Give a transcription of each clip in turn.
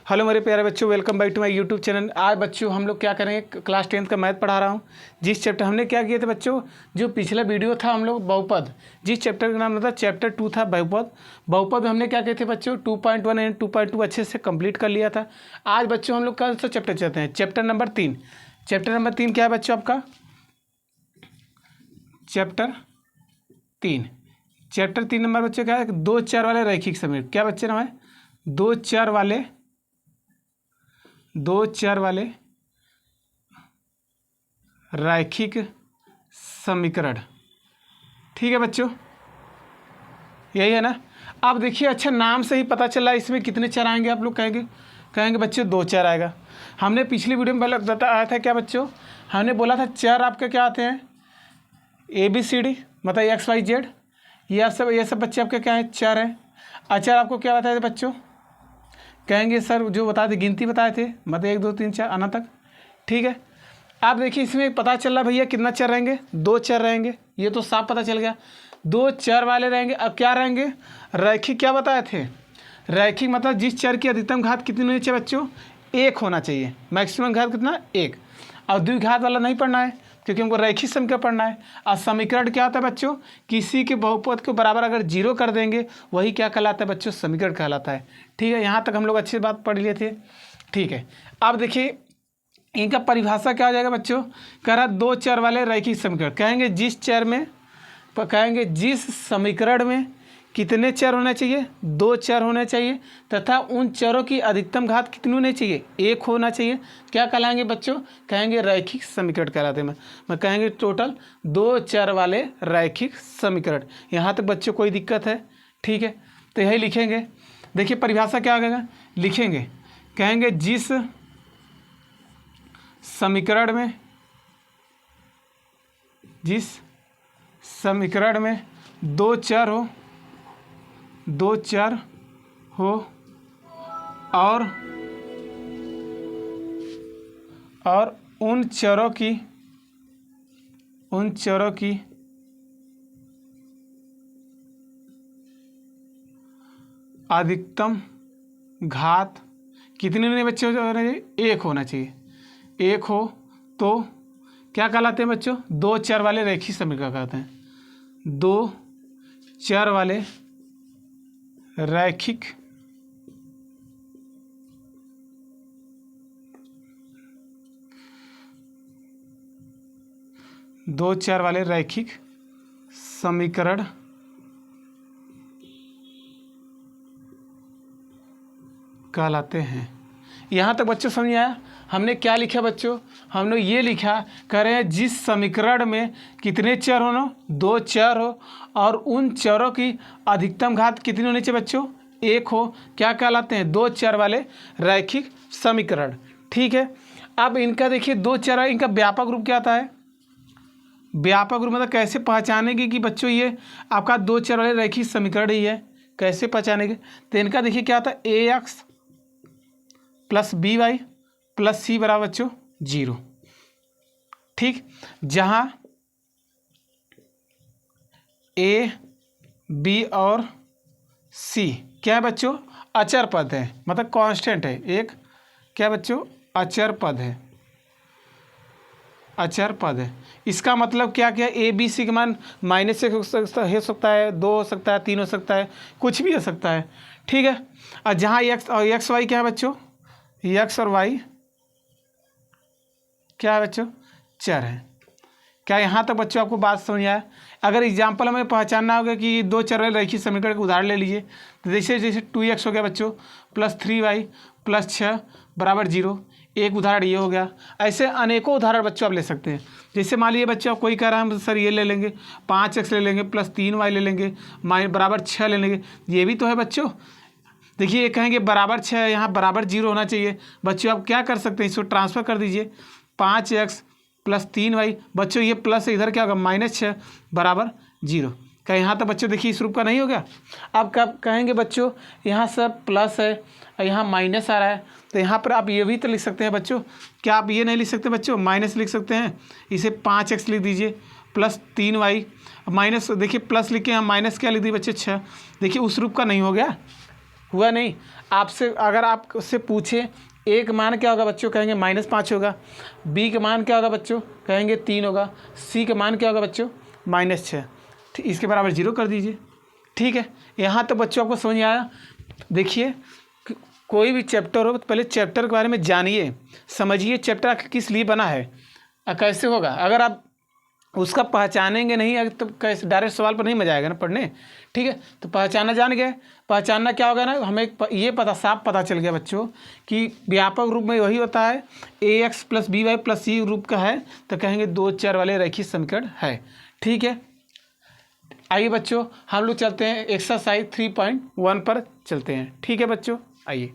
Hello मेरे प्यारे बच्चों, welcome back to my YouTube channel. आज बच्चों हम लोग क्या करेंगे, क्लास 10th का मैथ पढ़ा रहा हूँ। जिस चैप्टर हमने क्या किए थे बच्चों, जो पिछला वीडियो था हम लोग बहुपद, जिस चैप्टर का नाम था चैप्टर 2 था बहुपद। बहुपद में हमने क्या किए थे बच्चों, 2.1 एंड 2.2 अच्छे से कंप्लीट कर लिया था। आज बच्चों हम लोग कौन सा चैप्टर चलते हैं, चैप्टर नंबर 3। चैप्टर नंबर 3 क्या है बच्चों आपका, चैप्टर 3। चैप्टर 3 नंबर बच्चों क्या है, 2 4 वाले रैखिक समीकरण। क्या बच्चे नाम है, 2 4 वाले रैखिक समीकरण। ठीक है बच्चों, यही है ना। आप देखिए, अच्छा नाम से ही पता चला है इसमें कितने चर आएंगे। आप लोग कहेंगे बच्चों 2 चर आएगा। हमने पिछली वीडियो में पहले बताया था क्या बच्चों, हमने बोला था चर आपके क्या आते हैं, ABCD मतलब XYZ। ये सब बच्चे आपके क्या है, चर हैं। अचर आपको क्या बताए थे बच्चों, कहेंगे सर जो बताए थे, गिनती बताए थे, मतलब 1 2 3 4 आना तक। ठीक है, आप देखिए इसमें पता चल रहा भैया कितना चर रहेंगे, 2 चर रहेंगे। ये तो साफ पता चल गया, 2 चर वाले रहेंगे। अब क्या रहेंगे, रैखिक। क्या बताए थे, रैखिक मतलब जिस चर की अधिकतम घात कितनी होनी चाहिए बच्चों, 1 होना चाहिए। मैक्सिमम घात कितना, 1। और द्विघात वाला नहीं पढ़ना है, क्योंकि हमको रैखिक समीकरण पढ़ना है। और समीकरण क्या होता है बच्चों, किसी के बहुपद के बराबर अगर 0 कर देंगे, वही क्या कहलाता है बच्चों, समीकरण कहलाता है। ठीक है, यहाँ तक हम लोग अच्छी बात पढ़ लिए थे। ठीक है, अब देखिए इनका परिभाषा क्या हो जाएगा बच्चों, कह रहा 2 चर वाले रैखिक समीकरण। कहेंगे जिस समीकरण में कितने चर होने चाहिए, 2 चर होने चाहिए, तथा उन चरों की अधिकतम घात कितनी होनी चाहिए, 1 होना चाहिए। क्या कहलाएंगे बच्चों, कहेंगे रैखिक समीकरण कहलाते हैं। मैं कहेंगे टोटल 2 चर वाले रैखिक समीकरण। यहाँ तक बच्चों कोई दिक्कत है? ठीक है, तो यही लिखेंगे। देखिए परिभाषा क्या आएगा, लिखेंगे, कहेंगे जिस समीकरण में 2 चर हो और उन चरों की अधिकतम घात कितनी होनी बच्चों, 1 होना चाहिए। 1 हो तो क्या कहलाते हैं बच्चों, 2 चर वाले रैखिक समीकरण कहते हैं। 2 चर वाले रैखिक समीकरण कहलाते हैं। यहाँ तक बच्चों समझ आया। हमने क्या लिखा बच्चों, हमने ये लिखा, कह रहे हैं जिस समीकरण में कितने चर हो, 2 चर हो और उन चरों की अधिकतम घात कितनी होनी चाहिए बच्चों, 1 हो, क्या कहलाते हैं, 2 चर वाले रैखिक समीकरण। ठीक है, अब इनका देखिए 2 चर है, इनका व्यापक रूप क्या आता है। व्यापक रूप मतलब कैसे पहचानेंगे कि बच्चों ये आपका 2 चर वाले रैखिक समीकरण ही है, कैसे पहचानेंगे। तो इनका देखिए क्या आता है, AX + BY + C बराबर बच्चों 0। ठीक, जहाँ A, B और C क्या है बच्चों, अचर पद है, मतलब कांस्टेंट है। एक क्या बच्चों, अचर पद है। इसका मतलब क्या ABC का मान -1 हो सकता है, 2 हो सकता है, 3 हो सकता है, कुछ भी हो सकता है। ठीक है, और जहाँ X और XY क्या है बच्चों, X और Y क्या है बच्चों, चर है। क्या यहाँ तक बच्चों आपको बात समझ आया। अगर एग्जाम्पल हमें पहचानना होगा कि 2 चर वाले रैखिक समीकरण का उदाहरण ले लीजिए, तो जैसे 2x हो गया बच्चों + 3y + 6 बराबर 0। एक उदाहरण ये हो गया। ऐसे अनेकों उदाहरण बच्चों आप ले सकते हैं। जैसे मान लीजिए बच्चों कोई कह रहा है हम सर ये ले लेंगे, 5x ले लेंगे + 3y ले लेंगे बराबर 6 ले लेंगे। ये भी तो है बच्चों। देखिए ये कहेंगे बराबर 6, यहाँ बराबर 0 होना चाहिए। बच्चों आप क्या कर सकते हैं, इसको ट्रांसफ़र कर दीजिए, 5x + 3y। बच्चों ये प्लस इधर क्या होगा, -6 बराबर 0। क्या यहाँ तक बच्चों देखिए इस रूप का नहीं हो गया। अब कब कहेंगे बच्चों, यहाँ सब प्लस है और यहाँ माइनस आ रहा है, तो यहाँ पर आप ये भी तो लिख सकते हैं बच्चों। क्या आप ये नहीं लिख सकते बच्चों, माइनस लिख सकते हैं, इसे 5x लिख दीजिए + 3y माइनस, देखिए प्लस लिख के यहाँ माइनस क्या लिख दी बच्चे 6। देखिए उस रूप का नहीं हो गया, हुआ नहीं। आपसे अगर आप उससे पूछे ए का मान क्या होगा बच्चों, कहेंगे -5 होगा। बी का मान क्या होगा बच्चों, कहेंगे 3 होगा। सी का मान क्या होगा बच्चों, -6। ठीक, इसके बराबर 0 कर दीजिए। ठीक है, यहाँ तो बच्चों आपको समझ में आया। देखिए कोई भी चैप्टर हो तो पहले चैप्टर के बारे में जानिए, समझिए चैप्टर किस लिए बना है, कैसे होगा। अगर आप उसका पहचानेंगे नहीं तो कैसे, डायरेक्ट सवाल पर नहीं मजा आएगा ना पढ़ने। ठीक है, तो पहचानना जान गए। पहचानना क्या होगा ना, हमें ये साफ पता चल गया बच्चों कि व्यापक रूप में वही होता है ax + by + c रूप का है तो कहेंगे 2 चर वाले रैखिक समीकरण है। ठीक है, आइए बच्चों हम लोग चलते हैं एक्सरसाइज 3.1 पर चलते हैं। ठीक है बच्चों, आइए।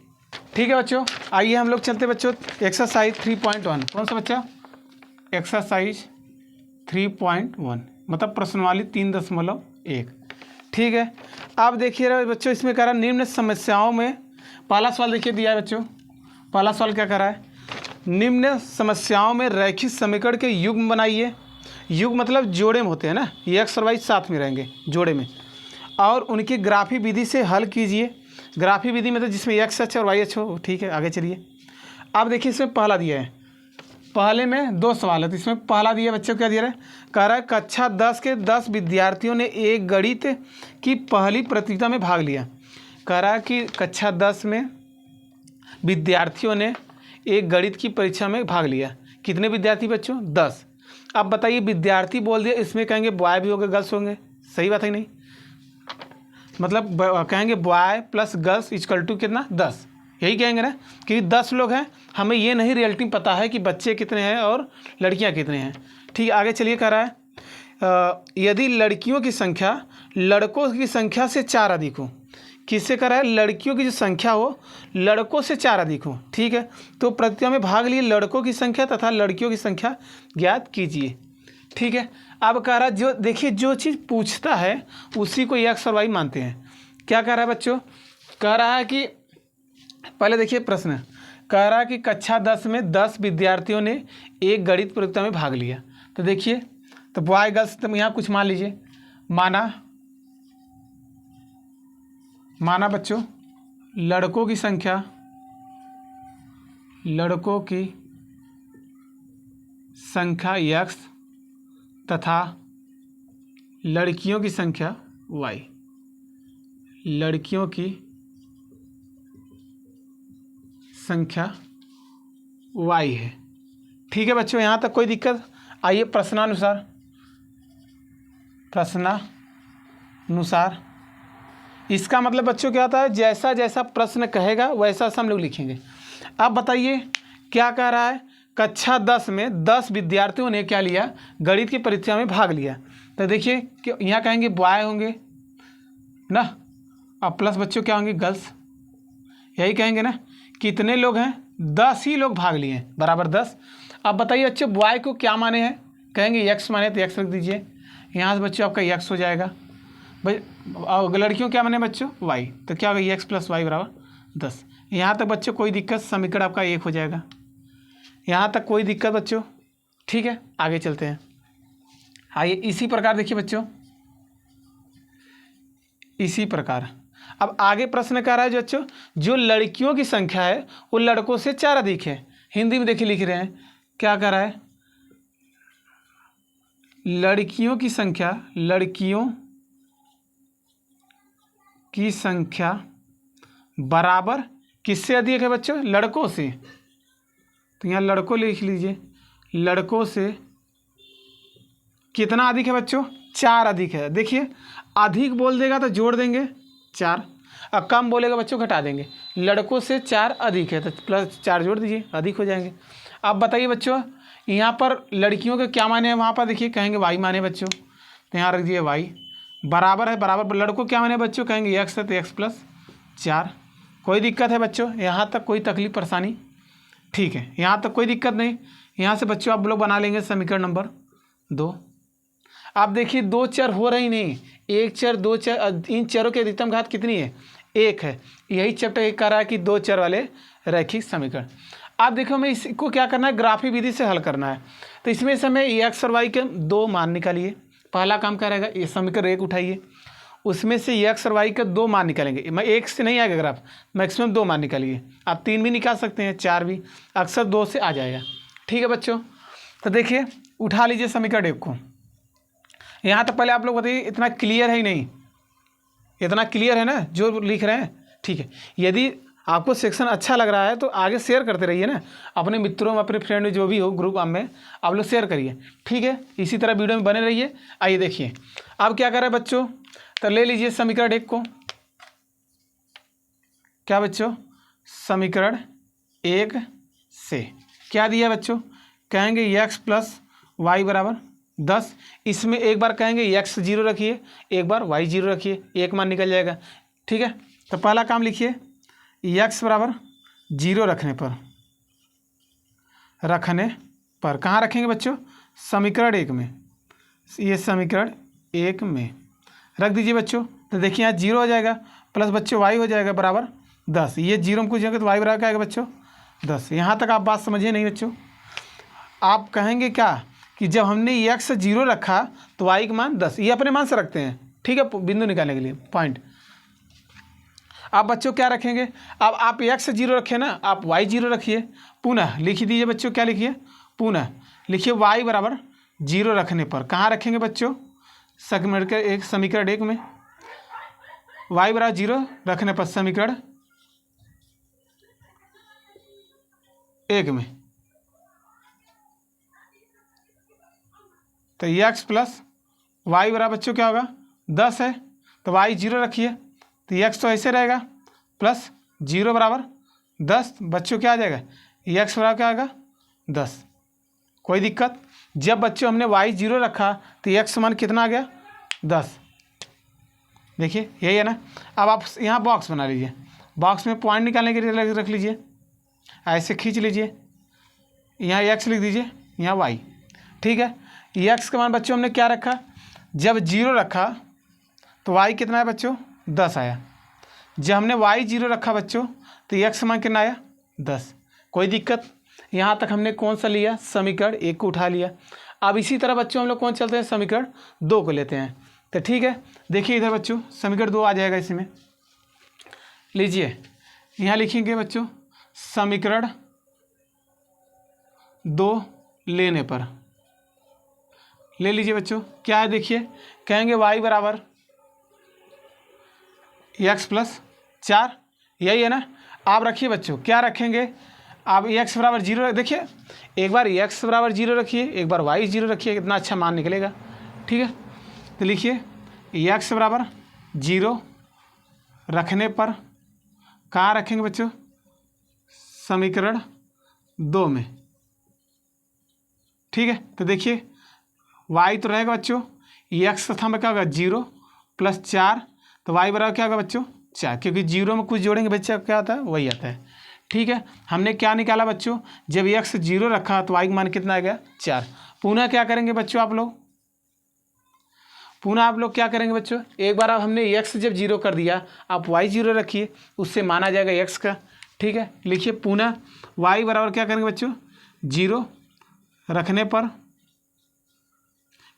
ठीक है बच्चों, आइए हम लोग चलते हैं बच्चों एक्सरसाइज 3.1। कौन सा बच्चा, एक्सरसाइज 3.1 मतलब प्रश्नवाली 3.1। ठीक है, आप देखिए बच्चों इसमें कह रहा है निम्न समस्याओं में, पहला सवाल देखिए दिया है बच्चों। पहला सवाल क्या कर रहा है, निम्न समस्याओं में रैखिक समीकरण के युग्म बनाइए। युग्म मतलब जोड़े में होते हैं ना, ये एक्स और वाई साथ में रहेंगे जोड़े में, और उनकी ग्राफी विधि से हल कीजिए। ग्राफी विधि मतलब जिसमें एक्स अक्ष और वाई अक्ष हो। ठीक है, आगे चलिए। अब देखिए इसमें पहला दिया है, पहले में 2 सवाल है तो इसमें पहला दिया बच्चों क्या दिया है, कह रहा है कक्षा 10 के 10 विद्यार्थियों ने एक गणित की पहली प्रतियोगिता में भाग लिया। कह रहा है कि कक्षा 10 में विद्यार्थियों ने एक गणित की परीक्षा में भाग लिया। कितने विद्यार्थी बच्चों, 10। अब बताइए विद्यार्थी बोल दिया, इसमें कहेंगे बॉय भी होंगे गर्ल्स होंगे, सही बात है नहीं, मतलब कहेंगे बॉय + गर्ल्स = कितना, 10। यही कहेंगे ना कि 10 लोग हैं, हमें ये नहीं रियलिटी पता है कि बच्चे कितने हैं और लड़कियां कितने हैं। ठीक, आगे चलिए। कह रहा है यदि लड़कियों की संख्या लड़कों की संख्या से 4 अधिक हो। किससे कह रहा है, लड़कियों की जो संख्या हो लड़कों से 4 अधिक हो। ठीक है, तो प्रतियोगिता में भाग लिए लड़कों की संख्या तथा लड़कियों की संख्या ज्ञात कीजिए। ठीक है, अब कह रहा है जो देखिए जो चीज़ पूछता है उसी को एक्स और वाई मानते हैं। क्या कह रहा है बच्चों, कह रहा है कि पहले देखिए प्रश्न, कह रहा है कि कक्षा 10 में 10 विद्यार्थियों ने एक गणित प्रतियोगिता में भाग लिया। तो देखिए तो बॉय गर्ल्स तो यहाँ कुछ मान लीजिए, माना बच्चों लड़कों की संख्या x तथा लड़कियों की संख्या y। लड़कियों की संख्या y है। ठीक है बच्चों, यहाँ तक कोई दिक्कत। आइए प्रश्नानुसार इसका मतलब बच्चों क्या होता है, जैसा जैसा प्रश्न कहेगा वैसा हम लोग लिखेंगे। अब बताइए क्या कह रहा है, कक्षा 10 में 10 विद्यार्थियों ने क्या लिया, गणित की परीक्षा में भाग लिया। तो देखिए कि यहाँ कहेंगे बॉय होंगे ना, अब प्लस बच्चों क्या होंगे, गर्ल्स। यही कहेंगे ना, कितने लोग हैं, 10 ही लोग भाग लिए बराबर 10। अब बताइए बच्चों बॉय को क्या माने हैं, कहेंगे एक्स माने तो एक्स रख दीजिए। यहाँ से बच्चों आपका एक्स हो जाएगा भाई। लड़कियों क्या माने बच्चों, वाई, तो क्या होगा एक्स + वाई = 10। यहाँ तक बच्चों कोई दिक्कत, समीकरण आपका 1 हो जाएगा। यहाँ तक कोई दिक्कत बच्चों। ठीक है, आगे चलते हैं। आइए इसी प्रकार देखिए बच्चों, इसी प्रकार अब आगे प्रश्न कह रहा है बच्चों जो लड़कियों की संख्या है वो लड़कों से 4 अधिक है। हिंदी में देखिए लिख रहे हैं, क्या कह रहा है, लड़कियों की संख्या बराबर किससे अधिक है बच्चों, लड़कों से। तो यहाँ लड़कों लिख लीजिए, लड़कों से कितना अधिक है बच्चों, 4 अधिक है। देखिए अधिक बोल देगा तो जोड़ देंगे 4, अब कम बोलेगा बच्चों घटा देंगे। लड़कों से 4 अधिक है तो +4 जोड़ दीजिए, अधिक हो जाएंगे। अब बताइए बच्चों यहाँ पर लड़कियों के क्या माने हैं, वहाँ पर देखिए कहेंगे वाई माने बच्चों, तो यहाँ रख दिए वाई बराबर है, बराबर लड़कों क्या माने बच्चों, कहेंगे एक्स है तो एक्स + 4। कोई दिक्कत है बच्चों, यहाँ तक कोई तकलीफ परेशानी, ठीक है, यहाँ तक कोई दिक्कत नहीं। यहाँ से बच्चों आप लोग बना लेंगे समीकरण नंबर 2। आप देखिए 2 चर हो रही नहीं, 1 चर 2 चर, इन चरों की अधिकतम घात कितनी है, 1 है। यही चैप्टर 1 कह रहा है कि 2 चर वाले रैखिक समीकरण। आप देखो हमें इसको क्या करना है, ग्राफी विधि से हल करना है। तो इसमें से हमें एक्स और वाई के 2 मान निकालिए। पहला काम क्या रहेगा, ये समीकरण 1 उठाइए, उसमें से एक्स और वाई का 2 मान निकालेंगे। मैं एक से नहीं आएगा ग्राफ, मैक्सिमम 2 मान निकालिए। आप 3 भी निकाल सकते हैं, 4 भी, अक्सर 2 से आ जाएगा। ठीक है बच्चों, तो देखिए उठा लीजिए समीकरण 1 को। यहाँ तक पहले आप लोग बताइए, इतना क्लियर है ही नहीं? इतना क्लियर है ना जो लिख रहे हैं? ठीक है, यदि आपको सेक्शन अच्छा लग रहा है तो आगे शेयर करते रहिए ना, अपने मित्रों में, अपने फ्रेंड में, जो भी हो ग्रुप में आप लोग शेयर करिए। ठीक है, इसी तरह वीडियो में बने रहिए। आइए देखिए अब क्या कर रहे हैं बच्चों, तो ले लीजिए समीकरण 1 को। क्या बच्चों, समीकरण 1 से क्या दिया बच्चों, कहेंगे x प्लस वाई बराबर 10। इसमें एक बार कहेंगे x 0 रखिए, एक बार y 0 रखिए, एक मान निकल जाएगा। ठीक है, तो पहला काम लिखिए, x बराबर 0 रखने पर कहाँ रखेंगे बच्चों, समीकरण 1 में। ये समीकरण 1 में रख दीजिए बच्चों। तो देखिए यहाँ 0 हो जाएगा, प्लस बच्चों y हो जाएगा बराबर 10। ये 0 में कुछ जाएगा तो y बराबर क्या आएगा बच्चों, 10। यहाँ तक आप बात समझिए नहीं बच्चों? आप कहेंगे क्या कि जब हमने x 0 रखा तो y का मान 10, ये अपने मान से रखते हैं। ठीक है, बिंदु निकालने के लिए पॉइंट। आप बच्चों क्या रखेंगे, अब आप x 0 रखें ना, आप y 0 रखिए। पुनः लिख दीजिए बच्चों, क्या लिखिए, पुनः लिखिए y बराबर 0 रखने पर कहाँ रखेंगे बच्चों, समीकरण 1 में। y बराबर 0 रखने पर समीकरण 1 में, तो x प्लस वाई बराबर बच्चों क्या होगा, 10 है, तो y 0 रखिए, तो x तो ऐसे रहेगा, प्लस 0 बराबर 10 बच्चों क्या आ जाएगा, x बराबर क्या आएगा, 10। कोई दिक्कत? जब बच्चों हमने y 0 रखा तो x मान कितना आ गया, 10। देखिए यही है ना। अब आप यहाँ बॉक्स बना लीजिए, बॉक्स में पॉइंट निकालने के लिए रख लीजिए, ऐसे खींच लीजिए, यहाँ x लिख दीजिए, यहाँ y। ठीक है, x का मान बच्चों हमने क्या रखा, जब 0 रखा तो y कितना है बच्चों, 10 आया। जब हमने y 0 रखा बच्चों तो x मान कितना आया, 10। कोई दिक्कत? यहाँ तक हमने कौन सा लिया, समीकरण 1 को उठा लिया। अब इसी तरह बच्चों हम लोग कौन चलते हैं, समीकरण 2 को लेते हैं। तो ठीक है, देखिए इधर बच्चों समीकरण 2 आ जाएगा इसमें। लीजिए यहाँ लिखेंगे बच्चों, समीकरण 2 लेने पर ले लीजिए बच्चों, क्या है देखिए, कहेंगे y बराबर x प्लस 4, यही है ना। आप रखिए बच्चों, क्या रखेंगे, आप x बराबर 0, देखिए एक बार x बराबर 0 रखिए, एक बार y 0 रखिए, कितना अच्छा मान निकलेगा। ठीक है, तो लिखिए x बराबर 0 रखने पर कहाँ रखेंगे बच्चों, समीकरण 2 में। ठीक है, तो देखिए y तो रहेगा बच्चों, x था में क्या होगा 0 प्लस 4, तो y बराबर क्या होगा बच्चों, 4, क्योंकि 0 में कुछ जोड़ेंगे बच्चा क्या आता है, वही आता है। ठीक है, हमने क्या निकाला बच्चों, जब x 0 रखा तो y का मान कितना आ गया, 4। पुनः क्या करेंगे बच्चों आप लोग, पुनः आप लोग क्या करेंगे बच्चों, एक बार अब हमने x जब 0 कर दिया, आप y 0 रखिए, उससे माना जाएगा x का। ठीक है, लिखिए पुनः y बराबर क्या करेंगे बच्चों, 0 रखने पर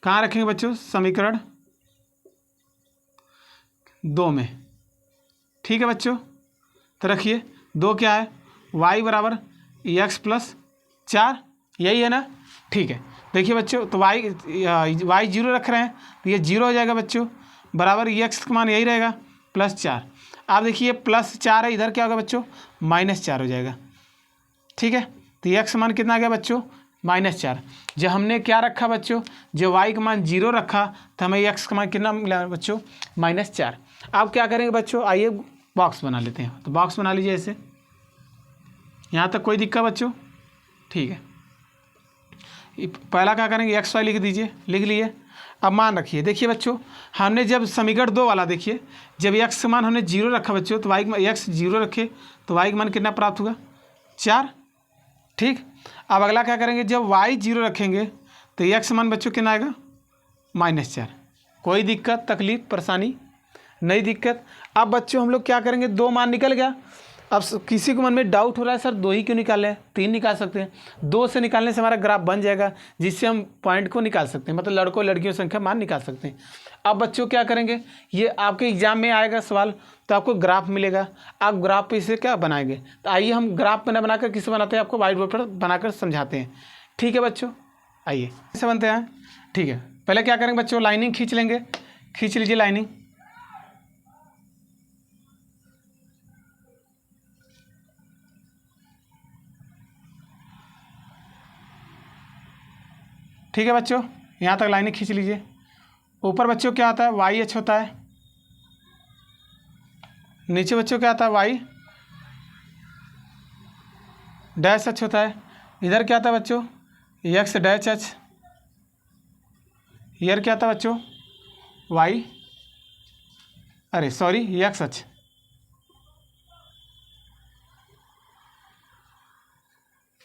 कहाँ रखेंगे बच्चों, समीकरण 2 में। ठीक है बच्चों, तो रखिए 2 क्या है, y बराबर x प्लस 4, यही है ना। ठीक है, देखिए बच्चों, तो y 0 रख रहे हैं तो ये 0 हो जाएगा बच्चों, बराबर x का मान यही रहेगा प्लस 4। आप देखिए प्लस 4 है, इधर क्या होगा बच्चों, -4 हो जाएगा। ठीक है, तो x मान कितना आ गया बच्चों, -4। जब हमने क्या रखा बच्चों, जो y का मान 0 रखा तो हमें x का मान कितना मिला बच्चों, -4। आप क्या करेंगे बच्चों, आइए बॉक्स बना लेते हैं। तो बॉक्स बना लीजिए ऐसे, यहाँ तक कोई दिक्कत बच्चों। ठीक है, पहला क्या करेंगे, x y लिख दीजिए, लिख लिए। अब मान रखिए, देखिए बच्चों हमने जब समीकरण 2 वाला देखिए, जब x का मान हमने 0 रखा बच्चों तो x 0 रखे तो y का मान कितना प्राप्त होगा, 4। ठीक, अब अगला क्या करेंगे, जब y 0 रखेंगे तो x मान बच्चों कितना आएगा, -4। कोई दिक्कत, तकलीफ, परेशानी, नहीं दिक्कत। अब बच्चों हम लोग क्या करेंगे, 2 मान निकल गया, अब किसी को मन में डाउट हो रहा है सर 2 ही क्यों निकालें, 3 निकाल सकते हैं। 2 से निकालने से हमारा ग्राफ बन जाएगा, जिससे हम पॉइंट को निकाल सकते हैं, मतलब लड़कों लड़कियों संख्या मान निकाल सकते हैं। अब बच्चों क्या करेंगे, ये आपके एग्जाम में आएगा सवाल, तो आपको ग्राफ मिलेगा, आप ग्राफ पे इसे क्या बनाएंगे। तो आइए हम ग्राफ पे ना बनाकर किसे बनाते हैं, आपको व्हाइट बोर्ड पर बनाकर समझाते हैं। ठीक है बच्चों, आइए कैसे बनते हैं। ठीक है, पहले क्या करेंगे बच्चों, लाइनिंग खींच लेंगे। खींच लीजिए लाइनिंग। ठीक है बच्चों, यहाँ तक लाइनिंग खींच लीजिए। ऊपर बच्चों क्या आता है, वाई एच होता है। नीचे बच्चों क्या आता है, वाई डैश एच होता है। इधर क्या आता है बच्चों, एक्स डैश एच। इधर क्या आता है बच्चों, वाई एक्स एच।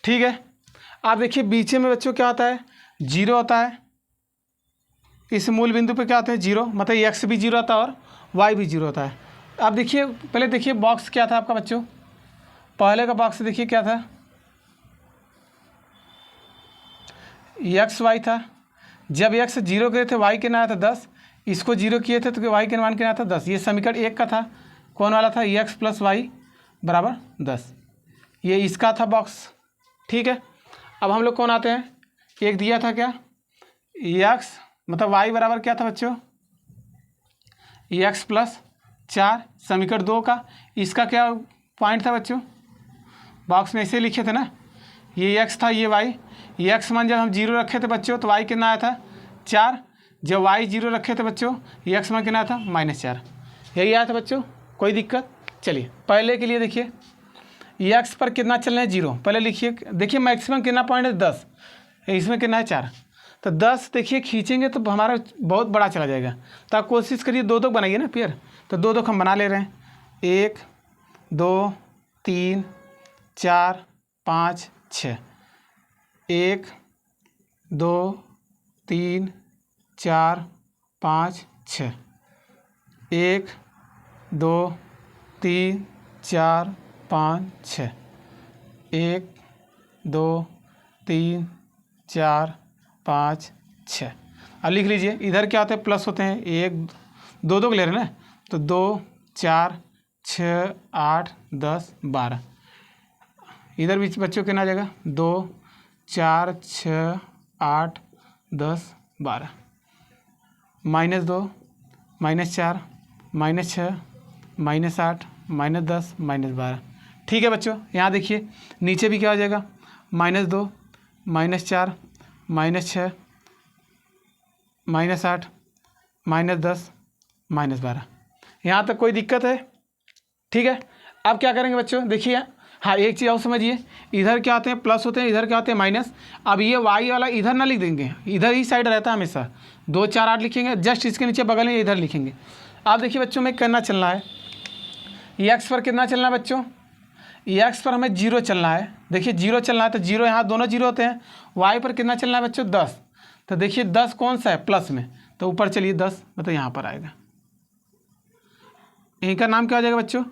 ठीक है, आप देखिए बीच में बच्चों क्या होता है, 0 होता है। इस मूल बिंदु पे क्या होता है, 0, मतलब एक्स भी 0 होता है और वाई भी 0 होता है। आप देखिए, पहले देखिए बॉक्स क्या था आपका बच्चों, पहले का बॉक्स देखिए क्या था, एक्स वाई था। जब एक्स 0 किए थे, वाई कितना आया था 10। इसको 0 किए थे तो वाई के मान कितना था 10। ये समीकरण 1 का था, कौन वाला था, एक्स प्लस वाई बराबर 10। ये इसका था बॉक्स। ठीक है, अब हम लोग कौन आते हैं, एक दिया था क्या, एक्स मतलब वाई बराबर क्या था बच्चों, एक्स प्लस 4, समीकरण 2 का। इसका क्या पॉइंट था बच्चों, बॉक्स में ऐसे लिखे थे ना, ये एक्स था, ये वाई। एक्स मान जब हम 0 रखे थे बच्चों तो वाई कितना आया था 4। जब वाई 0 रखे थे बच्चों, एक्स मान कितना आया था -4। यही आया था बच्चों, कोई दिक्कत। चलिए पहले के लिए देखिए, एक्स पर कितना चलना है 0, पहले लिखिए। देखिए मैक्सिमम कितना पॉइंट है 10, इसमें कितना है 4, तो 10 देखिए खींचेंगे तो हमारा बहुत बड़ा चला जाएगा। तो आप कोशिश करिए 2-2 बनाइए ना पेयर, तो 2-2 हम बना ले रहे हैं। 1 2 3 4 5 6, 1 2 3 4 5 6, 1 2 3 4 5 6, 1 2 3 4 5 6। अब लिख लीजिए, इधर क्या होते हैं, प्लस होते हैं, 1 2 के ले रहे हैं ना, तो 2 4 6 8 10 12। इधर भी बच्चों कितना आ जाएगा, 2 4 6 8 10 12, -2 -4 -6 -8 -10 -12। ठीक है बच्चों, यहाँ देखिए नीचे भी क्या हो जाएगा, -2 -4 -6 -8 -10 -12। यहाँ तक कोई दिक्कत है। ठीक है, अब क्या करेंगे बच्चों, देखिए हाँ एक चीज़ और समझिए, इधर क्या आते हैं प्लस होते हैं, इधर क्या आते हैं माइनस। अब ये वाई वाला इधर ना लिख देंगे, इधर ही साइड रहता है हमेशा। 2 4 8 लिखेंगे, जस्ट इसके नीचे बगल में इधर लिखेंगे। अब देखिए बच्चों में कितना चलना है, एक्स पर कितना चलना है बच्चों, एक्स पर हमें 0 चलना है। देखिए 0 चलना है तो 0 यहाँ दोनों 0 होते हैं। वाई पर कितना चलना है बच्चों 10, तो देखिए 10 कौन सा है प्लस में, तो ऊपर चलिए 10 मतलब यहाँ पर आएगा। इनका नाम क्या हो जाएगा बच्चों,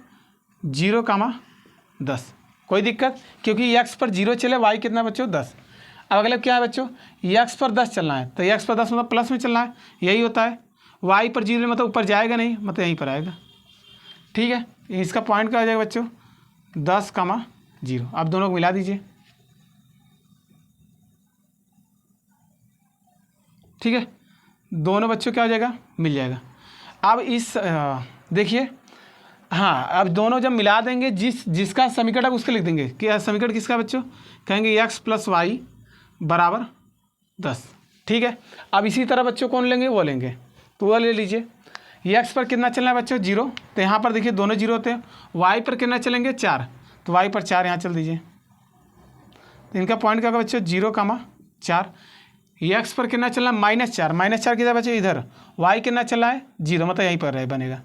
0,10। कोई दिक्कत, क्योंकि एक्स पर 0 चले, वाई कितना बच्चों 10। अब अगले क्या है बच्चों, एक्स पर 10 चलना है, तो एक्स पर 10 मतलब प्लस में चलना है, यही होता है। वाई पर 0 मतलब ऊपर जाएगा नहीं, मतलब यहीं पर आएगा। ठीक है, इसका पॉइंट क्या हो जाएगा बच्चों, 10,0। आप दोनों को मिला दीजिए। ठीक है, दोनों बच्चों क्या हो जाएगा, मिल जाएगा। अब इस देखिए हाँ, अब दोनों जब मिला देंगे, जिसका समीकरण है उसका लिख देंगे। क्या समीकरण किसका बच्चों, कहेंगे एक्स प्लस वाई बराबर 10। ठीक है, अब इसी तरह बच्चों कौन लेंगे, वो लेंगे, तो वो ले लीजिए। एक्स पर कितना चलना है बच्चों 0, तो यहाँ पर देखिए दोनों 0 होते हैं। वाई पर कितना चलेंगे 4, तो वाई पर 4 यहाँ चल दीजिए। तो इनका पॉइंट क्या होगा बच्चों 0,4। एक्स पर कितना चलना है -4, -4 किधर बच्चों इधर। वाई कितना चलना है 0, मतलब यहीं पर बनेगा।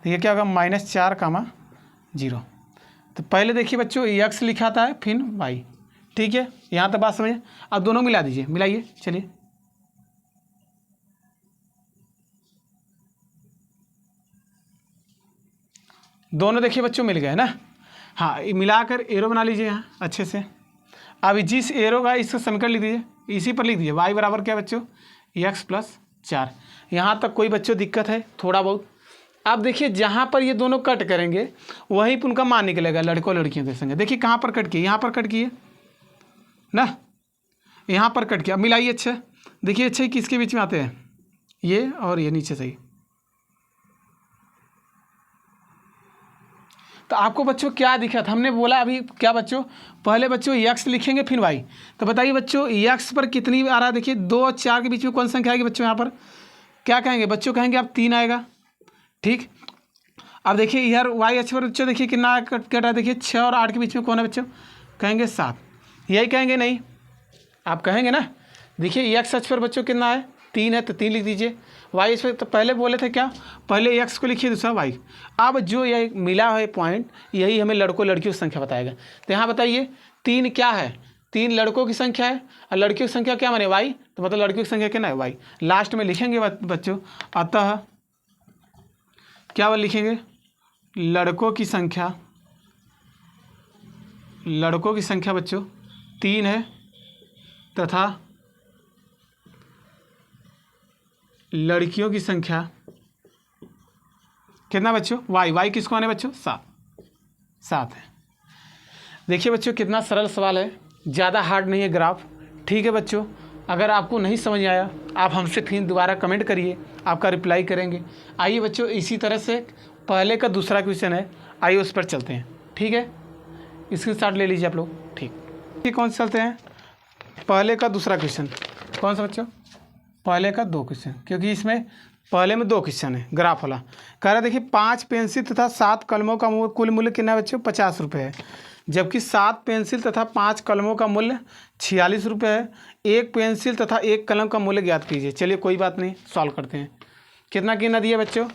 तो ये क्या होगा -4,0। तो पहले देखिए बच्चों एक्स लिखा था है, फिर वाई। ठीक है, यहाँ तक बात समझिए। अब दोनों मिला दीजिए, मिलाइए चलिए। दोनों देखिए बच्चों मिल गए ना। हाँ, मिलाकर एरो बना लीजिए यहाँ अच्छे से। अब जिस एरो का इसका समीकरण लिख दीजिए, इसी पर लिख दीजिए y बराबर क्या बच्चों, x प्लस 4। यहाँ तक कोई बच्चों दिक्कत है थोड़ा बहुत? अब देखिए जहाँ पर ये दोनों कट करेंगे वहीं पर उनका मान निकलेगा लड़कों लड़कियों के संग। देखिए कहाँ पर कट किए, यहाँ पर कट किए ना, यहाँ पर कट किया। मिलाइए अच्छा, देखिए अच्छा किसके बीच में आते हैं, ये और ये नीचे से ही। तो आपको बच्चों क्या दिखा था, हमने बोला अभी क्या बच्चों, पहले बच्चों x लिखेंगे फिर y। तो बताइए बच्चों x पर कितनी आ रहा है, देखिए 2 और 4 के बीच में कौन सी संख्या आएगी बच्चों, यहाँ पर क्या कहेंगे बच्चों, कहेंगे अब 3 आएगा। ठीक, अब देखिए यार y अक्ष पर बच्चों देखिए कितना कट रहा है, देखिए 6 और 8 के बीच में कौन है बच्चों, कहेंगे 7। यही कहेंगे नहीं, आप कहेंगे ना, देखिए x अक्ष पर बच्चों कितना है, 3 है तो 3 लिख दीजिए। y अक्ष पर तो पहले बोले थे क्या, पहले x को लिखिए दूसरा y। अब जो ये मिला है पॉइंट, यही हमें लड़कों लड़कियों की संख्या बताएगा। तो यहाँ बताइए 3 क्या है, 3 लड़कों की संख्या है और लड़कियों की संख्या क्या माने y, तो मतलब लड़कियों की संख्या कितना है y। लास्ट में लिखेंगे बच्चों, अतः क्या लिखेंगे, लड़कों की संख्या बच्चों 3 है तथा लड़कियों की संख्या कितना बच्चों, y किसको आने बच्चों, 7 है। देखिए बच्चों कितना सरल सवाल है, ज़्यादा हार्ड नहीं है ग्राफ। ठीक है बच्चों, अगर आपको नहीं समझ आया आप हमसे फिर दोबारा कमेंट करिए, आपका रिप्लाई करेंगे। आइए बच्चों इसी तरह से पहले का दूसरा क्वेश्चन है, आइए उस पर चलते हैं। ठीक है, इसके साथ ले लीजिए आप लोग। ठीक, कौन से चलते हैं, पहले का दूसरा क्वेश्चन कौन सा बच्चों, पहले का 2 क्वेश्चन, क्योंकि इसमें पहले में 2 क्वेश्चन है ग्राफ वाला। कह रहा देखिए 5 पेंसिल तथा 7 कलमों का कुल मूल्य कितना है बच्चों, 50 रुपये है, जबकि 7 पेंसिल तथा 5 कलमों का मूल्य 46 रुपये है। 1 पेंसिल तथा 1 कलम का मूल्य ज्ञात कीजिए। चलिए कोई बात नहीं, सॉल्व करते हैं। कितना दिया बच्चों,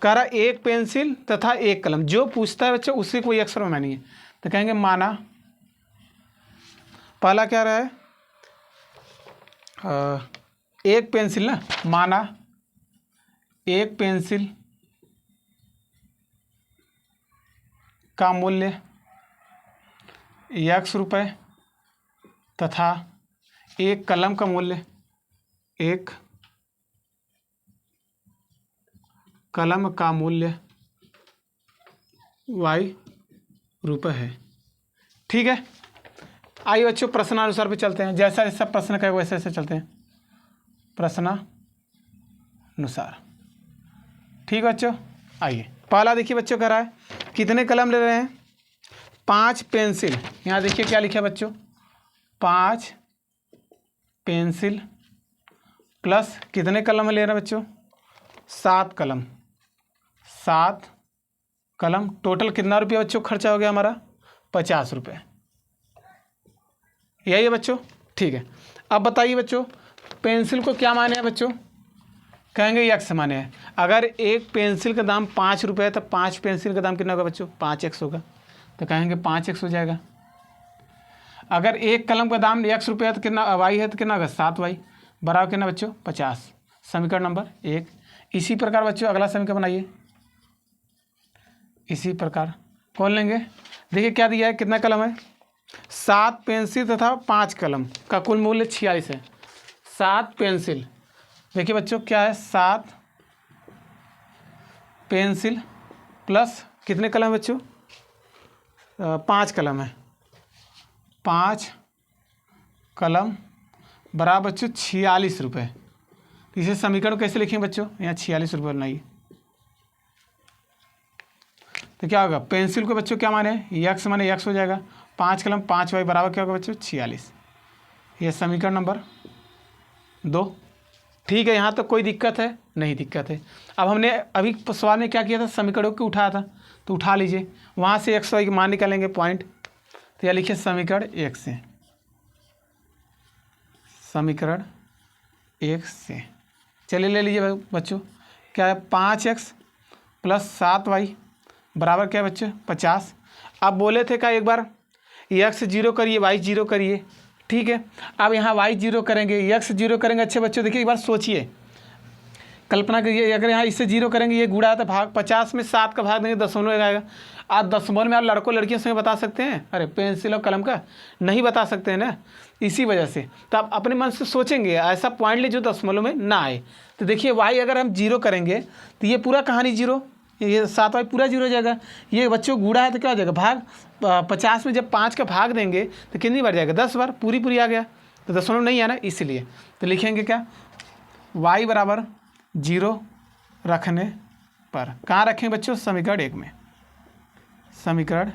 कह रहा 1 पेंसिल तथा 1 कलम, जो पूछता है बच्चों उससे कोई अक्षर में नहीं है, तो कहेंगे माना, पहला क्या रहा है 1 पेंसिल ना, माना 1 पेंसिल का मूल्य x रुपये तथा 1 कलम का मूल्य, 1 कलम का मूल्य y रुपये है। ठीक है, आइए बच्चों प्रश्नानुसार पे चलते हैं, जैसा जैसा प्रश्न का वैसे वैसे चलते हैं प्रश्नानुसार। ठीक बच्चों, आइए पहला देखिए बच्चों कह रहा है कितने कलम ले रहे हैं, 5 पेंसिल। यहाँ देखिए क्या लिखा है बच्चों, 5 पेंसिल प्लस कितने कलम ले रहे हैं बच्चों, 7 कलम। 7 कलम, टोटल कितना रुपया बच्चों खर्चा हो गया हमारा, 50 रुपये। यही है बच्चों। ठीक है, अब बताइए बच्चों पेंसिल को क्या माने हैं बच्चों, कहेंगे x माने हैं। अगर एक पेंसिल का दाम 5 रुपये है तो 5 पेंसिल का दाम कितना होगा बच्चों, 5x होगा, तो कहेंगे 5x हो जाएगा। अगर एक कलम का दाम x रुपये है तो कितना y है, तो कितना होगा 7y, बराबर कितना बच्चों 50। समीकरण नंबर 1। इसी प्रकार बच्चों अगला समीकरण बनाइए, इसी प्रकार कौन लेंगे, देखिए क्या दिया है, कितना कलम है, 7 पेंसिल तथा 5 कलम का कुल मूल्य 46 है। 7 पेंसिल, देखिए बच्चों क्या है, 7 पेंसिल प्लस कितने कलम बच्चों, 5 कलम है, 5 कलम बराबर बच्चों 46 रुपये। इसे समीकरण कैसे लिखेंगे बच्चों, यहाँ 46 रुपये बनाइए, तो क्या होगा, पेंसिल को बच्चों क्या माने, x माने x हो जाएगा, 5 कलम 5y बराबर क्या होगा बच्चों 46। ये समीकरण नंबर 2। ठीक है, यहाँ तक कोई दिक्कत है, नहीं दिक्कत है। अब हमने अभी सवाल में क्या किया था, समीकरणों को उठाया था, तो उठा लीजिए, वहाँ से x y की मान निकालेंगे पॉइंट। तो यह लिखिए समीकरण 1 से, समीकरण 1 से चलिए ले लीजिए बच्चों, क्या है 5x प्लस 7y बराबर क्या है बच्चों 50। अब बोले थे क्या एक बार x 0 करिए y 0 करिए, ठीक है। अब यहाँ y 0 करेंगे, x 0 करेंगे। अच्छे बच्चों देखिए एक बार सोचिए, कल्पना करिए अगर यहाँ इससे 0 करेंगे, ये गुणा तो भाग 50 में 7 का भाग देंगे दशमलव आएगा। आप दशमलव में आप लड़कों लड़कियों से बता सकते हैं, अरे पेंसिल और कलम का नहीं बता सकते हैं ना, इसी वजह से। तो आप अपने मन से सोचेंगे ऐसा पॉइंट ले जो दशमलव में ना आए। तो देखिए वाई अगर हम 0 करेंगे तो ये पूरा कहानी 0, ये 7 वाई पूरा 0 हो जाएगा। ये बच्चों गुणा है तो क्या हो जाएगा भाग, 50 में जब 5 का भाग देंगे तो कितनी बार जाएगा, 10 बार, पूरी आ गया। तो दशमलव नहीं है ना, इसलिए तो लिखेंगे क्या, y बराबर 0 रखने पर। कहाँ रखेंगे बच्चों, समीकरण 1 में, समीकरण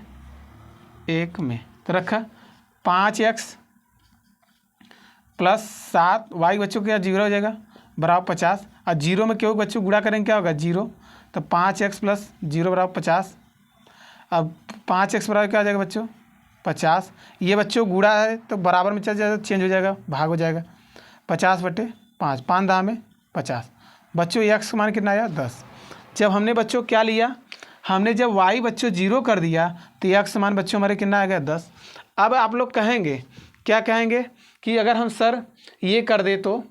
1 में। तो रखा 5x प्लस 7 वाई बच्चों क्या 0 हो जाएगा बराबर 50, और 0 में क्यों बच्चों गुणा करेंगे क्या होगा 0, तो 5x प्लस 0 बराबर 50। अब 5x बराबर क्या हो जाएगा बच्चों 50, ये बच्चों गुणा है तो बराबर में चल जाएगा, चेंज हो जाएगा, भाग हो जाएगा 50/5, 5 दाम में 50। बच्चों x का मान कितना आया 10। जब हमने बच्चों क्या लिया, हमने जब y बच्चों 0 कर दिया तो x मान बच्चों हमारे कितना आ गया 10। अब आप लोग कहेंगे, क्या कहेंगे कि अगर हम सर ये कर दे तो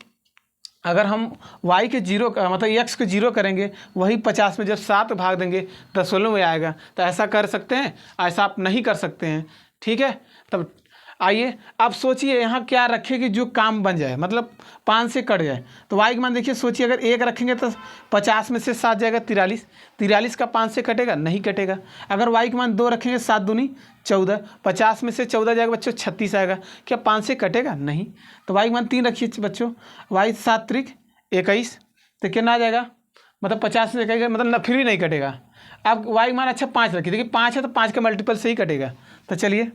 अगर हम y के 0 मतलब x को 0 करेंगे वही 50 में जब 7 भाग देंगे दशमलव में आएगा, तो ऐसा कर सकते हैं, ऐसा आप नहीं कर सकते हैं, ठीक है। तब आइए अब सोचिए यहाँ क्या रखें कि जो काम बन जाए, मतलब 5 से कट जाए। तो y का मान देखिए, सोचिए अगर 1 रखेंगे तो 50 में से 7 जाएगा 43, 43 का 5 से कटेगा, नहीं कटेगा। अगर y का मान 2 रखेंगे 7 दूनी 14, 50 में से 14 जाएगा बच्चों 36 आएगा, क्या 5 से कटेगा, नहीं। तो y का मान 3 रखिए बच्चों, y 7 त्रिक 21, तो कितना आ जाएगा, मतलब 50 से कटेगा, मतलब फिर भी नहीं कटेगा। अब y का मान अच्छा 5 रखिए, देखिए 5 है तो 5 के मल्टीपल से ही कटेगा। तो चलिए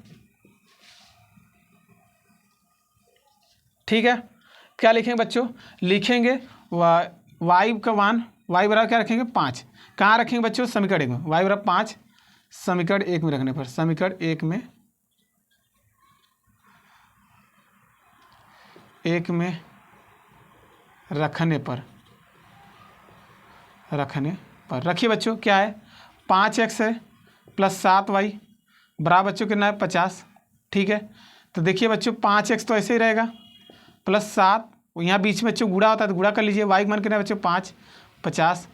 ठीक है, क्या लिखेंगे बच्चों, लिखेंगे y का मान, y बराबर क्या रखेंगे 5, कहाँ रखेंगे बच्चों समीकरण 1 में, y बराबर 5 समीकरण 1 में रखने पर, समीकरण 1 में रखने पर रखिए बच्चों क्या है 5x है प्लस 7y बराबर बच्चों कितना है 50, ठीक है। तो देखिए बच्चों 5x तो ऐसे ही रहेगा प्लस 7, यहाँ बीच में बच्चों गुणा होता है तो गुणा कर लीजिए, y का मान कितना है बच्चों 5, 50,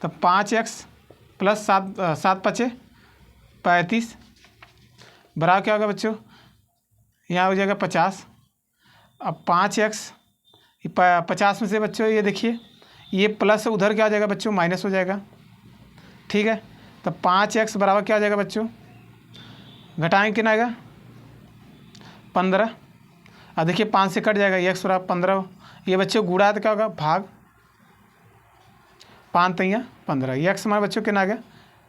तो 5x प्लस 7 5 35 बराबर क्या होगा बच्चों, यहाँ हो जाएगा 50। अब 5x 50 में से बच्चों ये देखिए ये प्लस उधर क्या हो जाएगा बच्चों माइनस हो जाएगा, ठीक है। तो 5x बराबर क्या हो जाएगा बच्चों, घटाएंगे कितना आएगा 15, अब देखिए 5 से कट जाएगा, x बराबर 15, ये बच्चों गुणा तो क्या होगा भाग 5 3 15, ये x मान बच्चों कितना आ गया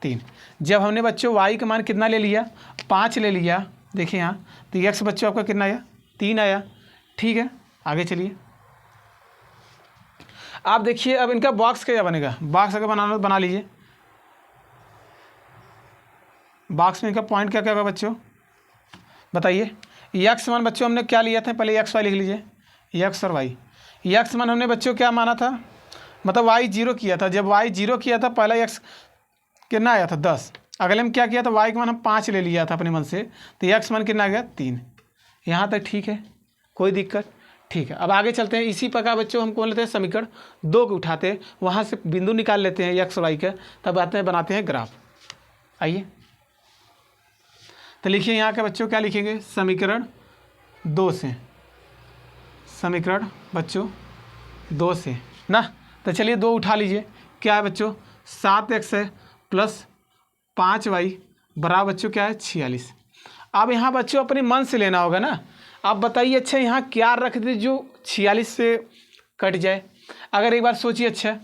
3। जब हमने बच्चों y का मान कितना ले लिया 5 ले लिया, देखिए यहाँ तो x बच्चों आपका कितना आया 3 आया, ठीक है। आगे चलिए आप देखिए अब इनका बॉक्स क्या बनेगा, बॉक्स अगर बनाना तो बना लीजिए। बॉक्स में इनका पॉइंट क्या क्या होगा बच्चों बताइए। x मान बच्चों हमने क्या लिया था, पहले x y लिख लीजिए, x और y। x मान हमने बच्चों क्या माना था, मतलब y 0 किया था, जब y 0 किया था पहला x कितना आया था 10, अगले में क्या किया था y का मान हम 5 ले लिया था अपने मन से, तो x मान कितना आ गया 3। यहाँ तक ठीक है, कोई दिक्कत, ठीक है। अब आगे चलते हैं, इसी प्रकार बच्चों हम कौन लेते हैं समीकरण 2 को उठाते हैं, वहाँ से बिंदु निकाल लेते हैं x और y का, तब आते हैं बनाते हैं ग्राफ। आइए तो लिखिए यहाँ के बच्चों क्या लिखेंगे, समीकरण 2 से, समीकरण बच्चों 2 से ना। तो चलिए 2 उठा लीजिए, क्या है बच्चों 7x है प्लस 5y बराबर बच्चों क्या है 46। अब यहाँ बच्चों अपने मन से लेना होगा ना। आप बताइए अच्छा यहाँ क्या रख दे जो 46 से कट जाए। अगर एक बार सोचिए, अच्छा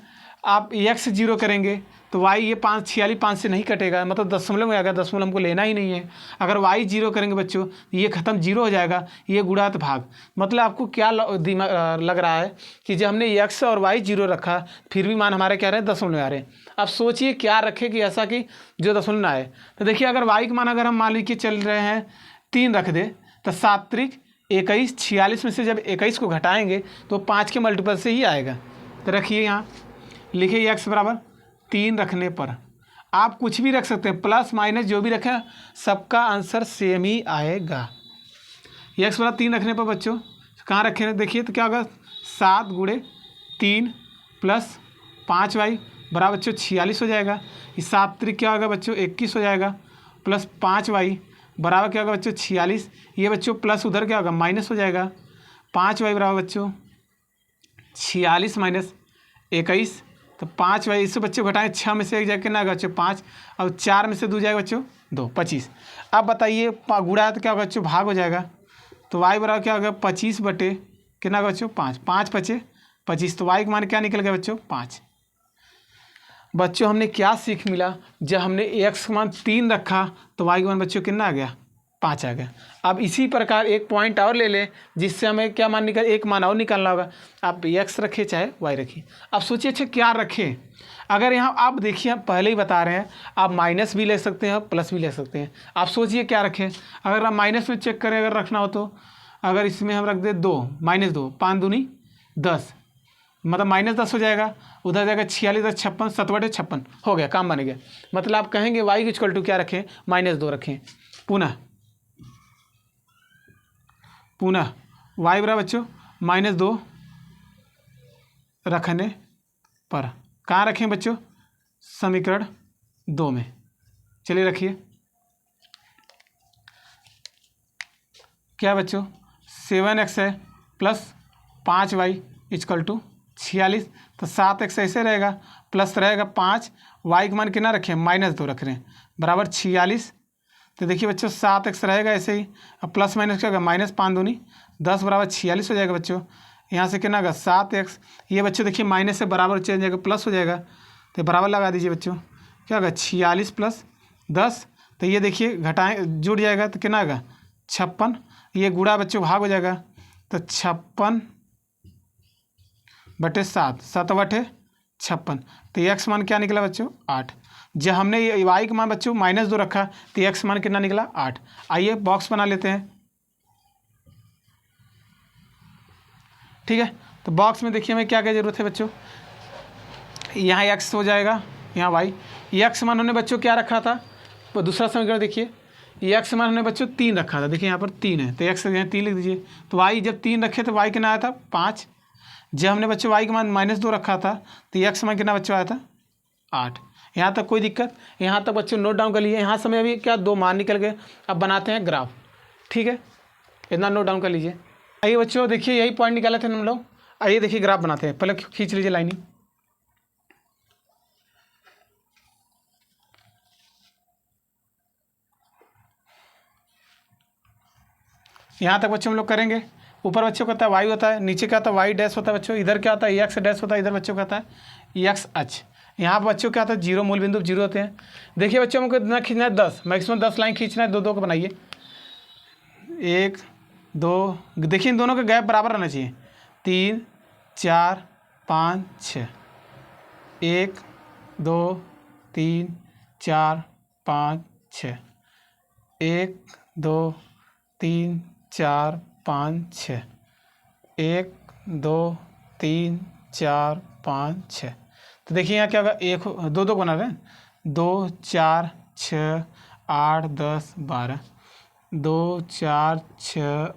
आप x 0 करेंगे तो y ये 46 5 से नहीं कटेगा, मतलब दशमलव में आएगा, दशमलव हमको लेना ही नहीं है। अगर y 0 करेंगे बच्चों ये ख़त्म 0 हो जाएगा, ये गुणात भाग, मतलब आपको क्या दिमाग लग रहा है कि जब हमने x और y 0 रखा फिर भी मान हमारे क्या रहे दशमलव में आ रहे हैं। अब सोचिए क्या रखें कि ऐसा कि जो दशमलव में आए। तो देखिए अगर y का मान अगर हम मान लीजिए चल रहे हैं 3 रख दे तो 7 त्रिक 21, 46 में से जब 21 को घटाएंगे तो 5 के मल्टीपल से ही आएगा। तो रखिए यहाँ लिखिए x बराबर 3 रखने पर आप कुछ भी रख सकते हैं, प्लस माइनस जो भी रखें सबका आंसर सेम ही आएगा। x बराबर 3 रखने पर बच्चों कहाँ रखें देखिए तो क्या होगा 7 × 3 प्लस 5y बराबर बच्चों 46 हो जाएगा। इस 7 त्रिक क्या होगा बच्चों 21 हो जाएगा, प्लस 5y बराबर क्या होगा बच्चों 46। ये बच्चों प्लस उधर क्या होगा माइनस हो जाएगा। 5y बराबर बच्चों 46 माइनस 21, तो 5y इससे बच्चों घटाएं, 6 में से एक जाएगा कितना आएगा बच्चों 5, और 4 में से 2 जाएगा बच्चों 2, 25। अब बताइए गुणा तो क्या होगा बच्चों भाग हो जाएगा, तो y बराबर क्या होगा 25 बटे कितना होगा बच्चों 5, 5 पचे 25, तो y का मान क्या निकल गया बच्चों 5। बच्चों हमने क्या सीख मिला, जब हमने x का मान 3 रखा तो y का मान बच्चों कितना आ गया 5 आ गया। अब इसी प्रकार एक पॉइंट और ले लें जिससे हमें क्या मान निकल, एक मान और निकालना होगा। आप x रखिए चाहे y रखिए। अब सोचिए अच्छा क्या रखें, अगर यहाँ आप देखिए हम पहले ही बता रहे हैं, आप माइनस भी ले सकते हैं प्लस भी ले सकते हैं। आप सोचिए क्या रखें, अगर हम माइनस में चेक करें अगर रखना हो तो, अगर इसमें हम रख दें 2 -2 5 दूनी 10, मतलब -10 हो जाएगा, उधर जाएगा 46 10 56 7 बटे 56 हो गया, काम बन गया। मतलब आप कहेंगे y इक्वल टू क्या रखें -2 रखें। पुनः y बराबर बच्चों -2 रखने पर कहाँ रखें बच्चों समीकरण 2 में। चलिए रखिए क्या बच्चों 7x है प्लस 5y इक्वल टू 46, तो 7x ऐसे रहेगा प्लस रहेगा 5, y का मान कितना रखें -2 रख रहे हैं बराबर 46। तो देखिए बच्चों 7x रहेगा ऐसे ही, अब प्लस माइनस क्या होगा -5 दूनी 10 बराबर 46 हो जाएगा बच्चों। यहाँ से कितना होगा 7x, ये बच्चों देखिए माइनस से बराबर चेंज जाएगा प्लस हो जाएगा, तो बराबर लगा दीजिए बच्चों, क्या होगा 46 प्लस 10, तो ये देखिए घटाएं जुड़ जाएगा तो कितना होगा 56, ये गुणा बच्चों भाग हो जाएगा, तो 56 बटे 7 7 बटे 56, तो x मान क्या निकला बच्चों 8। जब हमने ये y का मान बच्चों -2 रखा तो x मान कितना निकला 8। आइए बॉक्स बना लेते हैं, ठीक है। तो बॉक्स में देखिए हमें क्या क्या जरूरत है बच्चों, यहाँ x हो जाएगा, यहाँ y, x मान हमने बच्चों क्या रखा था, वो दूसरा समीकरण देखिए, x मान हमने बच्चों 3 रखा था, देखिए यहाँ पर 3 है तो x यहाँ 3 लिख दीजिए। तो y जब 3 रखे तो y कितना आया था 5, जब हमने बच्चों y का मान -2 रखा था तो x मान कितना बच्चों आया था 8। यहाँ तक कोई दिक्कत, यहाँ तक बच्चों नोट डाउन कर लीजिए। यहाँ समय अभी क्या 2 मान निकल गए, अब बनाते हैं ग्राफ, ठीक है, इतना नोट डाउन कर लीजिए। आइए बच्चों देखिए यही पॉइंट निकाले थे हम लोग, आइए देखिए ग्राफ बनाते हैं, पहले खींच लीजिए लाइनिंग। यहाँ तक बच्चों हम लोग करेंगे, ऊपर बच्चों का होता है y होता है, नीचे क्या होता है y डैश होता है बच्चों, इधर क्या होता है x डैश होता है, इधर बच्चों का होता है x अक्ष। यहाँ पर बच्चों क्या होता है 0 मूल बिंदु 0 होते हैं। देखिए बच्चों हमको कितना खींचना है 10, मैक्सिमम 10 लाइन खींचना है, 2 को बनाइए 1 2, देखिए इन दोनों का गैप बराबर रहना चाहिए, 3 4 5 6, 1 2 3 4 5 6, 1 2 3 4 5 6, 1 2 3 4 5 6। तो देखिए यहाँ क्या होगा 1 2 2 बना रहे हैं, 2 4 6 8 10 12, 2 4 6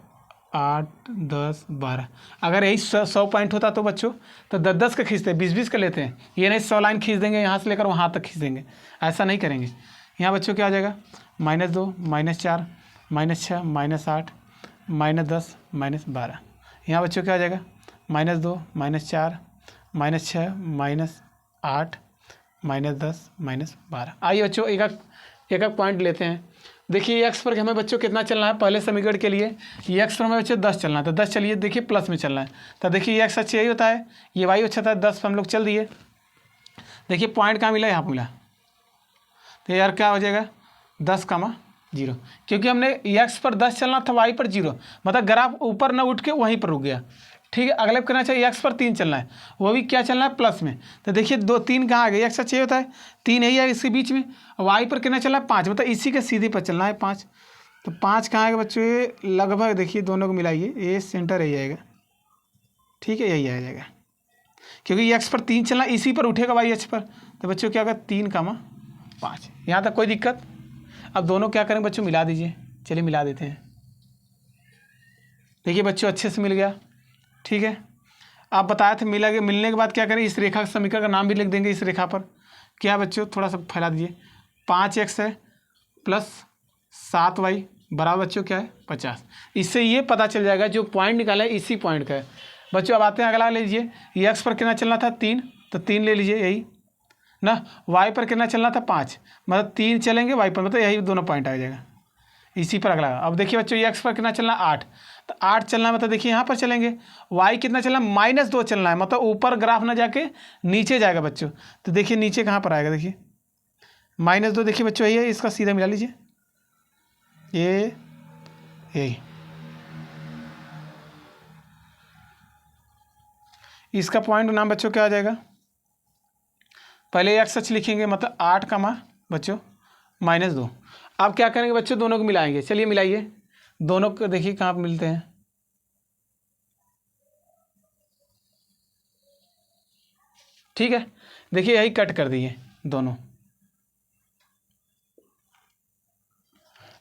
8 10 12। अगर यही 100 पॉइंट होता तो बच्चों तो 10 का खींचते, 20 का लेते हैं, ये नहीं 100 लाइन खींच देंगे यहाँ से लेकर वहाँ तक खींच देंगे, ऐसा नहीं करेंगे। यहाँ बच्चों क्या आ जाएगा -2 -4 -6 -8 -10 -12। यहाँ बच्चों क्या आ जाएगा -2 -4 -6 -8 -10 -12। आइए बच्चों एक पॉइंट लेते हैं। देखिए x पर हमें बच्चों कितना चलना है, पहले समीकरण के लिए ये x पर हमें बच्चों 10 चलना है, तो 10 चलिए देखिए प्लस में चलना है, तो देखिए x अच्छा यही होता है, ये y अच्छा था 10 पर हम लोग चल दिए। देखिए पॉइंट कहाँ मिला, यहाँ पर मिला, तो यार क्या हो जाएगा 10,0, क्योंकि हमने x पर 10 चलना था y पर 0, मतलब ग्राफ ऊपर ना उठ के वहीं पर रुक गया, ठीक है। अगले करना चाहिए x पर 3 चलना है, वो भी क्या चलना है प्लस में, तो देखिए 2 3 कहाँ आ गए, x अच्छा होता है 3 यही है इसके बीच में, y पर कितना चलना है 5, मतलब इसी के सीधे पर चलना है 5, तो 5 कहाँ आएगा बच्चों, ये लगभग देखिए दोनों को मिलाइए, ये सेंटर यही आएगा, ठीक है यही आ जाएगा, क्योंकि x पर 3 चलना इसी पर उठेगा y अक्ष पर, तो बच्चों क्या होगा 3,5। यहाँ तक कोई दिक्कत। अब दोनों क्या करेंगे बच्चों मिला दीजिए, चलिए मिला देते हैं। देखिए बच्चों अच्छे से मिल गया, ठीक है। आप बताए थे मिलने के बाद क्या करें, इस रेखा समीकरण का नाम भी लिख देंगे इस रेखा पर। क्या बच्चों, थोड़ा सा फैला दीजिए। 5x है प्लस 7y बराबर बच्चों क्या है 50। इससे ये पता चल जाएगा जो पॉइंट निकाला है इसी पॉइंट का है। बच्चों अब आते हैं अगला ले लीजिए। ये x पर कितना चलना था 3, तो 3 ले लीजिए यही ना। y पर कितना चलना था 5, मतलब 3 चलेंगे y पर, मतलब यही दोनों पॉइंट आ जाएगा इसी पर अगला। अब देखिए बच्चों ये x पर कितना चलना 8, तो 8 चलना है, मतलब देखिए यहाँ पर चलेंगे। y कितना चलना -2 चलना है, मतलब ऊपर ग्राफ ना जाके नीचे जाएगा बच्चों। तो देखिए नीचे कहाँ पर आएगा, देखिए -2, देखिए बच्चों यही है, इसका सीधा मिला लीजिए ये यही। इसका पॉइंट नाम बच्चों क्या आ जाएगा, पहले x अक्ष लिखेंगे, मतलब 8 का मान बच्चों -2। अब क्या करेंगे बच्चों, दोनों को मिलाएंगे। चलिए मिलाइए दोनों को, देखिए कहाँ पर मिलते हैं। ठीक है, देखिए यही कट कर दिए दोनों।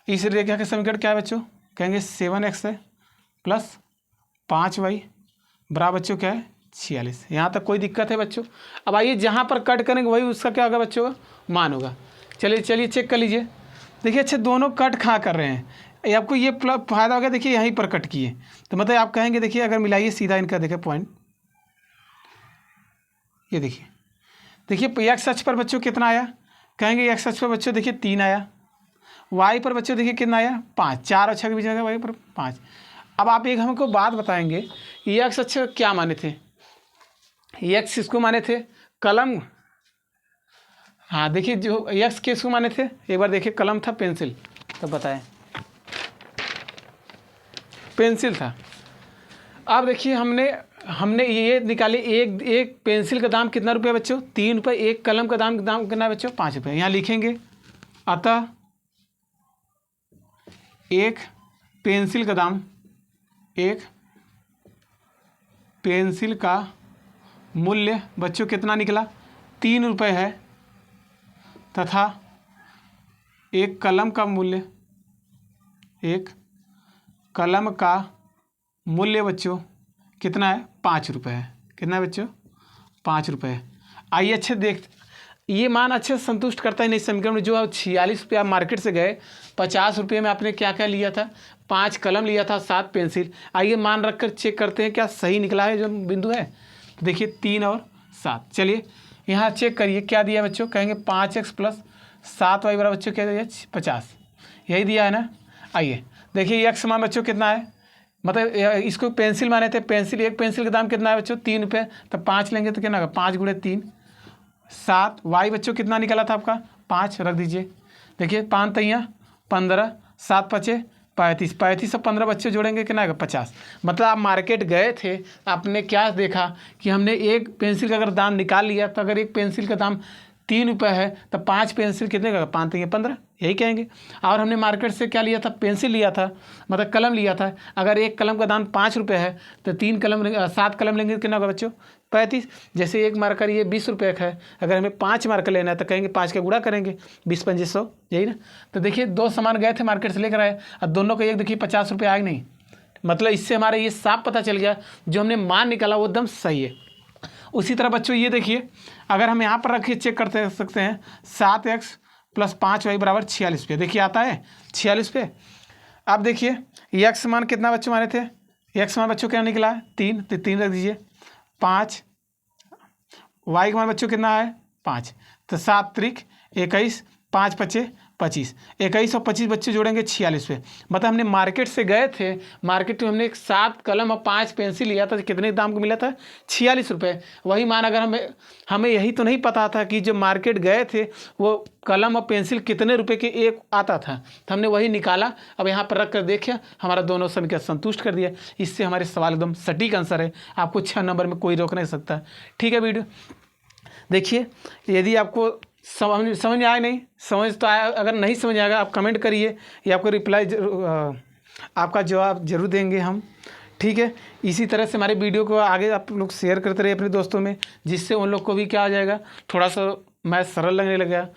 इस रेखा के समीकरण क्या है बच्चों, कहेंगे 7x है प्लस 5y बराबर बच्चों क्या है 46। यहाँ तक कोई दिक्कत है बच्चों। अब आइए जहाँ पर कट करेंगे वही उसका क्या होगा बच्चों मान होगा। चलिए चेक कर लीजिए। देखिए अच्छे दोनों कट कहाँ कर रहे हैं, आपको ये फायदा होगा। देखिए यहीं पर कट किए, तो मतलब आप कहेंगे देखिए अगर मिलाइए सीधा इनका, देखिए पॉइंट ये देखिए x अक्ष पर बच्चों कितना आया, कहेंगे x अक्ष पर बच्चों देखिए 3 आया, y पर बच्चों देखिए कितना आया 5, 4 और 6 के बीच में y पर 5। अब आप एक हमको बात बताएंगे, ये x अक्ष क्या माने थे, ये x किसको माने थे, कलम। हाँ देखिए जो x किसको माने थे, एक बार देखिए कलम था पेंसिल, तो बताएं पेंसिल था। अब देखिए हमने ये निकाले, एक पेंसिल का दाम कितना रुपये बच्चों 3 रुपये, एक कलम का दाम कितना है बच्चों 5 रुपये। यहाँ लिखेंगे अतः एक पेंसिल का मूल्य बच्चों कितना निकला 3 रुपये है, तथा एक कलम का मूल्य बच्चों कितना है 5 रुपये है। कितना है बच्चों 5 रुपये है। आइए अच्छे ये मान अच्छे से संतुष्ट करता है नहीं समीकरण में। जो 46 रुपये आप मार्केट से गए, 50 रुपये में आपने क्या क्या लिया था, 5 कलम लिया था, 7 पेंसिल। आइए मान रखकर चेक करते हैं क्या सही निकला है जो बिंदु है। तो देखिए 3 और 7, चलिए यहाँ चेक करिए क्या दिया बच्चों, कहेंगे 5x प्लस 7y बराबर बच्चों क्या दिया 50, यही दिया है ना। आइए देखिए x मान बच्चों कितना है, मतलब इसको पेंसिल माने थे, एक पेंसिल का दाम कितना है बच्चों 3 रुपये, तो 5 लेंगे तो कितना होगा 5 × 3 7। y बच्चों कितना निकला था आपका 5, रख दीजिए। देखिए 5 तैयाँ 15, 7 5 35, 35 और 15 बच्चे जोड़ेंगे कितना आएगा 50। मतलब आप मार्केट गए थे, आपने क्या देखा कि हमने एक पेंसिल का अगर दाम निकाल लिया, तो अगर एक पेंसिल का दाम 3 रुपये है तो 5 पेंसिल कितने का 5 तैयाँ 15, यही कहेंगे। और हमने मार्केट से क्या लिया था पेंसिल लिया था, मतलब कलम लिया था। अगर एक कलम का दाम 5 रुपये है तो 7 कलम लेंगे कितना होगा बच्चों 35। जैसे एक मार्कर ये 20 रुपये का है, अगर हमें 5 मार्कर लेना है तो कहेंगे 5 का गुणा करेंगे 20 25 100, यही ना। तो देखिए 2 सामान गए थे मार्केट से लेकर आए, और दोनों का एक देखिए 50 रुपये आए नहीं। मतलब इससे हमारे ये साफ पता चल गया जो हमने मान निकाला वो एकदम सही है। उसी तरह बच्चों ये देखिए, अगर हम यहाँ पर रखिए चेक करते सकते हैं 7x प्लस 5y बराबर 46 रुपये, देखिए आता है 46 रुपये। अब देखिए x मान कितना बच्चों माने थे, x मान बच्चों क्या निकला है 3, तो 3 रख दीजिए। 5 y का मान बच्चों कितना है 5, तो 7 त्रिक 21, 5 5 25, 21 और 25 बच्चे जोड़ेंगे 46 पे। मतलब हमने मार्केट से गए थे, मार्केट में हमने 7 कलम और 5 पेंसिल लिया था, कितने दाम को मिला था 46 रुपये। वही मान अगर हमें यही तो नहीं पता था कि जो मार्केट गए थे वो कलम और पेंसिल कितने रुपए के एक आता था, तो हमने वही निकाला। अब यहाँ पर रख कर देखिए हमारा दोनों समीकरण संतुष्ट कर दिया। इससे हमारे सवाल एकदम सटीक आंसर है, आपको 6 नंबर में कोई रोक नहीं सकता। ठीक है, वीडियो देखिए। यदि आपको समझ में आया नहीं, समझ तो आया, अगर नहीं समझ आएगा आप कमेंट करिए, या आपको रिप्लाई आपका जवाब जरूर देंगे हम। ठीक है, इसी तरह से हमारे वीडियो को आगे आप लोग शेयर करते रहिए अपने दोस्तों में, जिससे उन लोग को भी क्या आ जाएगा, थोड़ा सा मैथ सरल लगने लगेगा।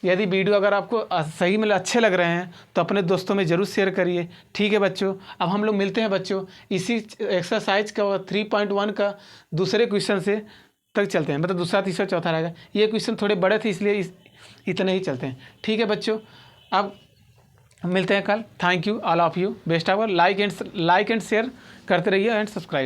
यदि वीडियो अगर आपको सही में अच्छे लग रहे हैं तो अपने दोस्तों में ज़रूर शेयर करिए। ठीक है बच्चों, अब हम लोग मिलते हैं बच्चों इसी एक्सरसाइज का 3.1 का दूसरे क्वेश्चन से तक चलते हैं, मतलब दूसरा तीसरा चौथा रहेगा। ये क्वेश्चन थोड़े बड़े थे इसलिए इतने ही चलते हैं। ठीक है बच्चों, अब मिलते हैं कल। Thank you all of you, best of. Like and share करते रहिए एंड सब्सक्राइब।